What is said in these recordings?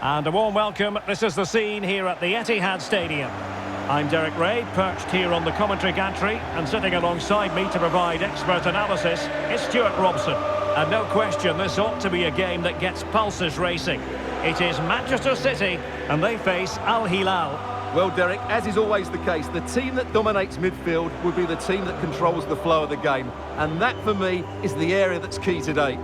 And a warm welcome. This is the scene here at the Etihad Stadium. I'm Derek Ray, perched here on the commentary gantry, and sitting alongside me to provide expert analysis is Stuart Robson. And no question, this ought to be a game that gets pulses racing. It is Manchester City, and they face HILAL. Well, Derek, as is always the case, the team that dominates midfield will be the team that controls the flow of the game. And that, for me, is the area that's key today.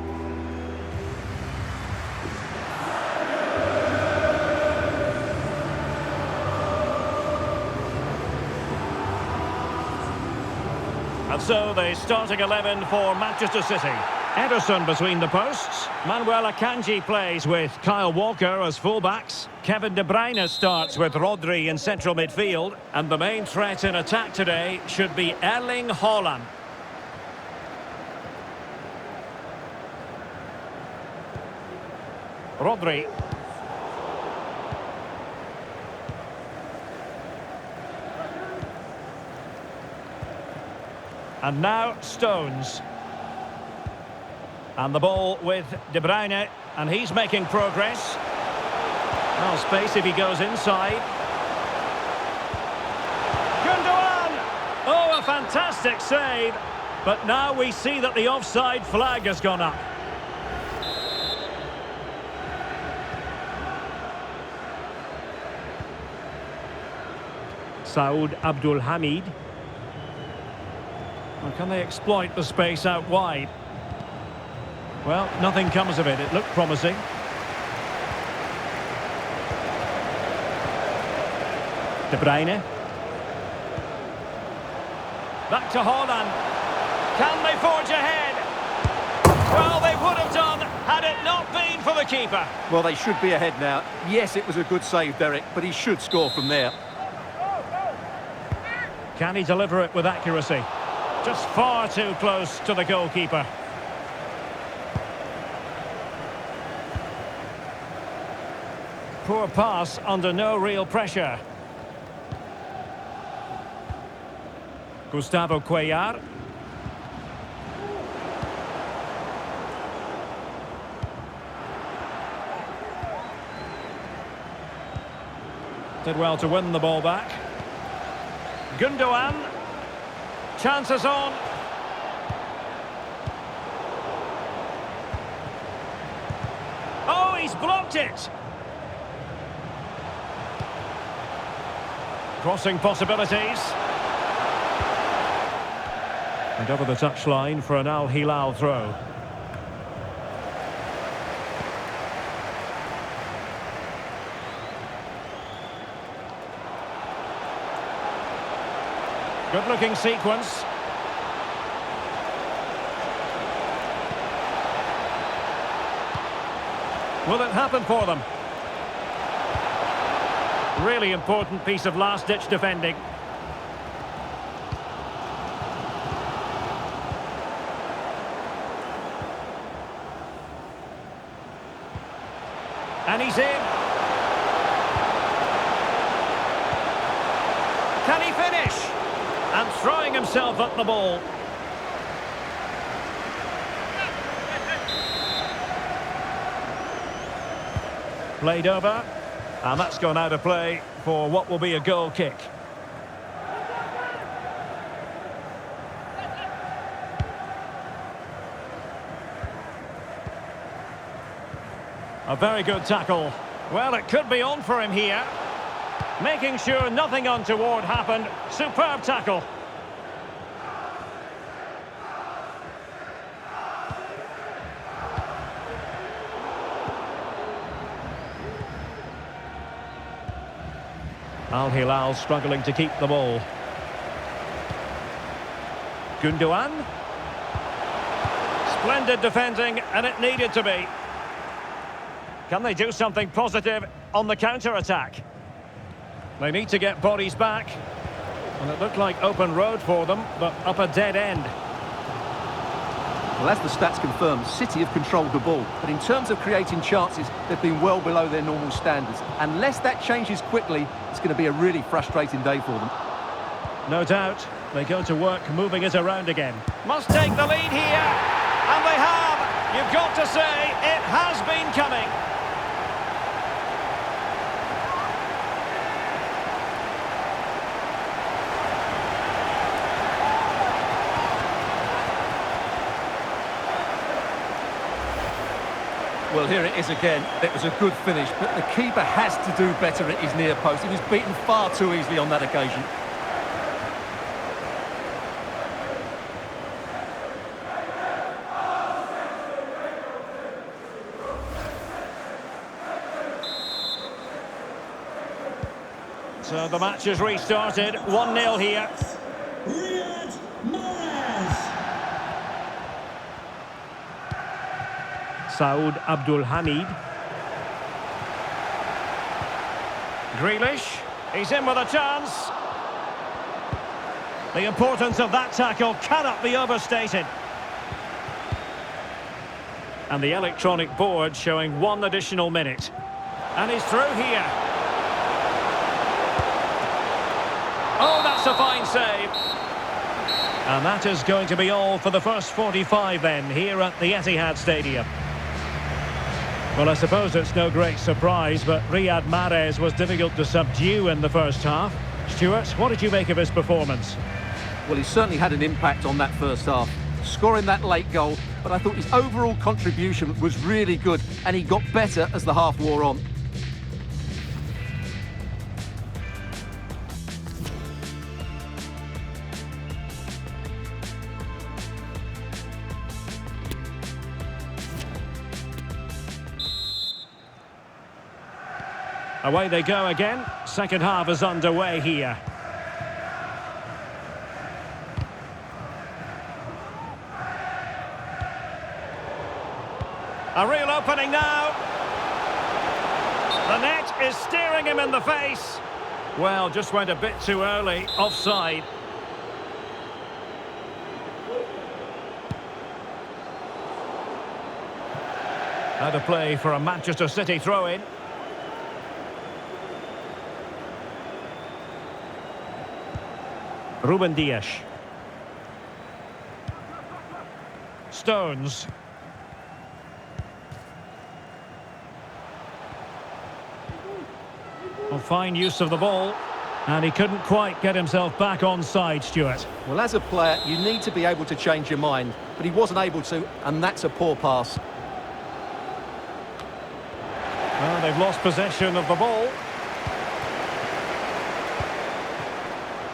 And so the starting 11 for Manchester City. Ederson between the posts. Manuel Akanji plays with Kyle Walker as fullbacks. Kevin De Bruyne starts with Rodri in central midfield. And the main threat in attack today should be Erling Haaland. Rodri. And now Stones. And the ball with De Bruyne, and he's making progress. Well, space if he goes inside. Gundogan! Oh, a fantastic save. But now we see that the offside flag has gone up. Saud Abdul Hamid. Well, can they exploit the space out wide? Well, nothing comes of it. It looked promising. De Bruyne. Back to Haaland. Can they forge ahead? Well, they would have done had it not been for the keeper. Well, they should be ahead now. Yes, it was a good save, Derek, but he should score from there. Can he deliver it with accuracy? Just far too close to the goalkeeper. Poor pass under no real pressure. Gustavo Cuellar. Did well to win the ball back. Gundogan. Chances on. Oh, he's blocked it. Crossing possibilities. And over the touchline for an HILAL throw. Good-looking sequence. Will it happen for them? Really important piece of last-ditch defending. And he's in. Can he finish? And throwing himself at the ball. Played over. And that's gone out of play for what will be a goal kick. A very good tackle. Well, it could be on for him here. Making sure nothing untoward happened. Superb tackle. HILAL struggling to keep the ball. Gundogan. Splendid defending, and it needed to be. Can they do something positive on the counter-attack? They need to get bodies back. And it looked like open road for them, but up a dead end. Well, as the stats confirm, City have controlled the ball. But in terms of creating chances, they've been well below their normal standards. Unless that changes quickly, it's going to be a really frustrating day for them. No doubt. They go to work moving it around again. Must take the lead here. And they have. You've got to say, it has been coming. Well, here it is again. It was a good finish, but the keeper has to do better at his near post. He was beaten far too easily on that occasion. So the match is restarted. 1-0 here. Saud Abdul Hamid. Grealish. He's in with a chance. The importance of that tackle cannot be overstated. And the electronic board showing 1 additional minute. And he's through here. Oh, that's a fine save. And that is going to be all for the first 45 then, here at the Etihad Stadium. Well, I suppose it's no great surprise, but Riyad Mahrez was difficult to subdue in the first half. Stuart, what did you make of his performance? Well, he certainly had an impact on that first half, scoring that late goal, but I thought his overall contribution was really good, and he got better as the half wore on. Away they go again. Second half is underway here. A real opening now. The net is staring him in the face. Well, just went a bit too early. Offside. Out of play for a Manchester City throw-in. Ruben Dias. Stones. Well, fine use of the ball. And he couldn't quite get himself back on side, Stuart. Well, as a player, you need to be able to change your mind, but he wasn't able to, and that's a poor pass. Well, they've lost possession of the ball.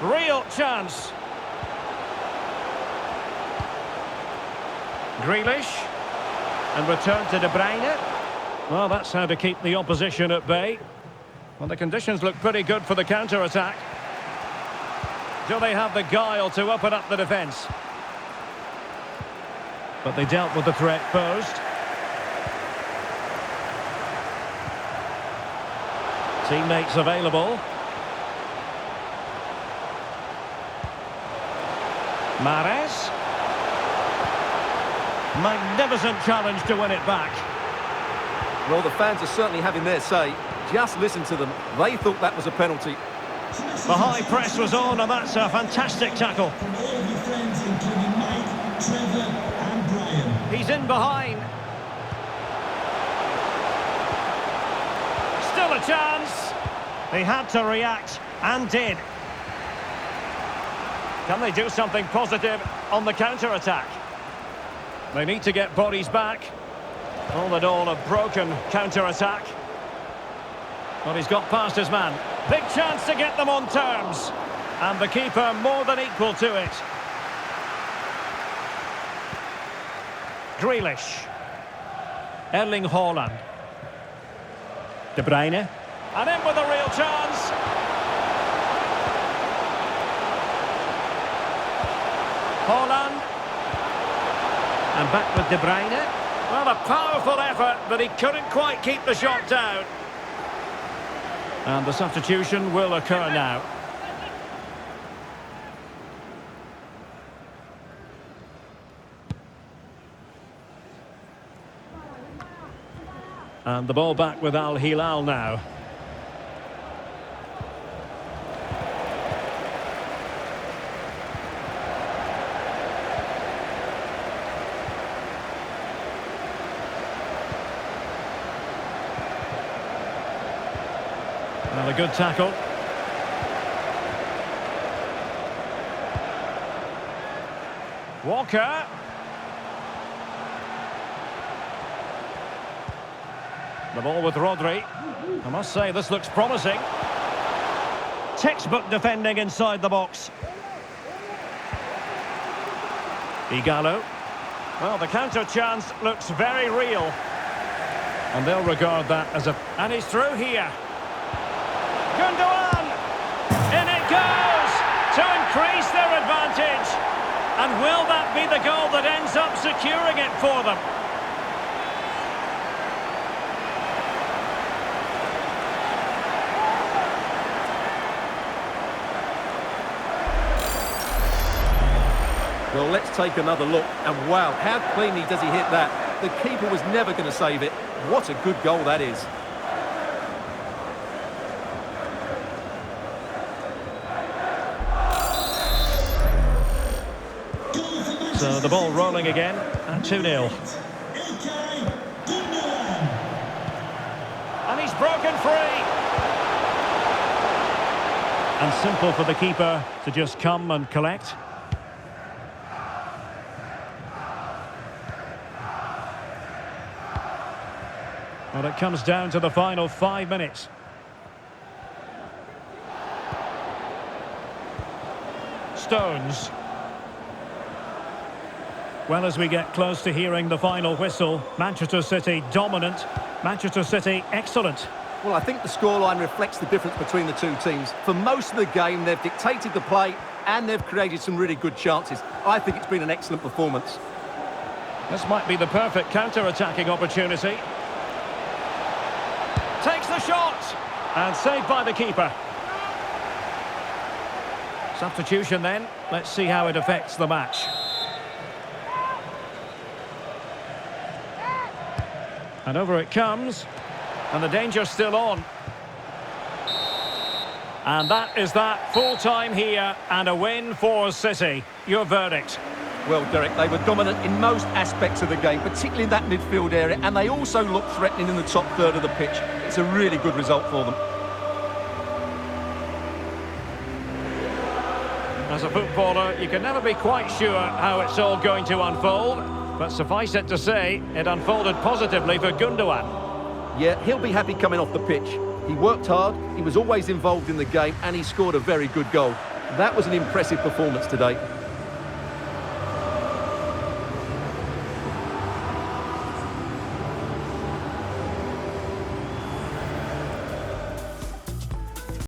Real chance. Grealish. And return to De Bruyne. Well, that's how to keep the opposition at bay. Well, the conditions look pretty good for the counter-attack. Do they have the guile to open up the defence? But they dealt with the threat posed. Teammates available. Mahrez. Magnificent challenge to win it back. Well, the fans are certainly having their say. Just listen to them. They thought that was a penalty. The high press was on, and that's a fantastic tackle. From all of your friends, including Mike, Trevor and Brian. He's in behind. Still a chance. He had to react, and did. Can they do something positive on the counter-attack? They need to get bodies back. All in all, a broken counter-attack. Well, he's got past his man. Big chance to get them on terms. And the keeper more than equal to it. Grealish. Erling Haaland. De Bruyne. And in with a real chance. Haaland. And back with De Bruyne. Well, a powerful effort, but he couldn't quite keep the shot down. And the substitution will occur now. And the ball back with Al Hilal now. Well, a good tackle. Walker. The ball with Rodri. I must say, this looks promising. Textbook defending inside the box. Igalo. Well, the counter chance looks very real. And they'll regard that as a... And he's through here. Gundogan! In it goes! To increase their advantage. And will that be the goal that ends up securing it for them? Well, let's take another look. And wow, how cleanly does he hit that? The keeper was never going to save it. What a good goal that is. So the ball rolling again at 2-0. And he's broken free. And simple for the keeper to just come and collect. Well, it comes down to the final 5 minutes. Stones. Well, as we get close to hearing the final whistle, Manchester City dominant, Manchester City excellent. Well, I think the scoreline reflects the difference between the two teams. For most of the game, they've dictated the play and they've created some really good chances. I think it's been an excellent performance. This might be the perfect counter-attacking opportunity. Takes the shot and saved by the keeper. Substitution then. Let's see how it affects the match. And over it comes. And the danger's still on. And that is that. Full time here and a win for City. Your verdict? Well, Derek, they were dominant in most aspects of the game, particularly in that midfield area, and they also looked threatening in the top third of the pitch. It's a really good result for them. As a footballer, you can never be quite sure how it's all going to unfold, but suffice it to say, it unfolded positively for Gundogan. Yeah, he'll be happy coming off the pitch. He worked hard, he was always involved in the game, and he scored a very good goal. That was an impressive performance today.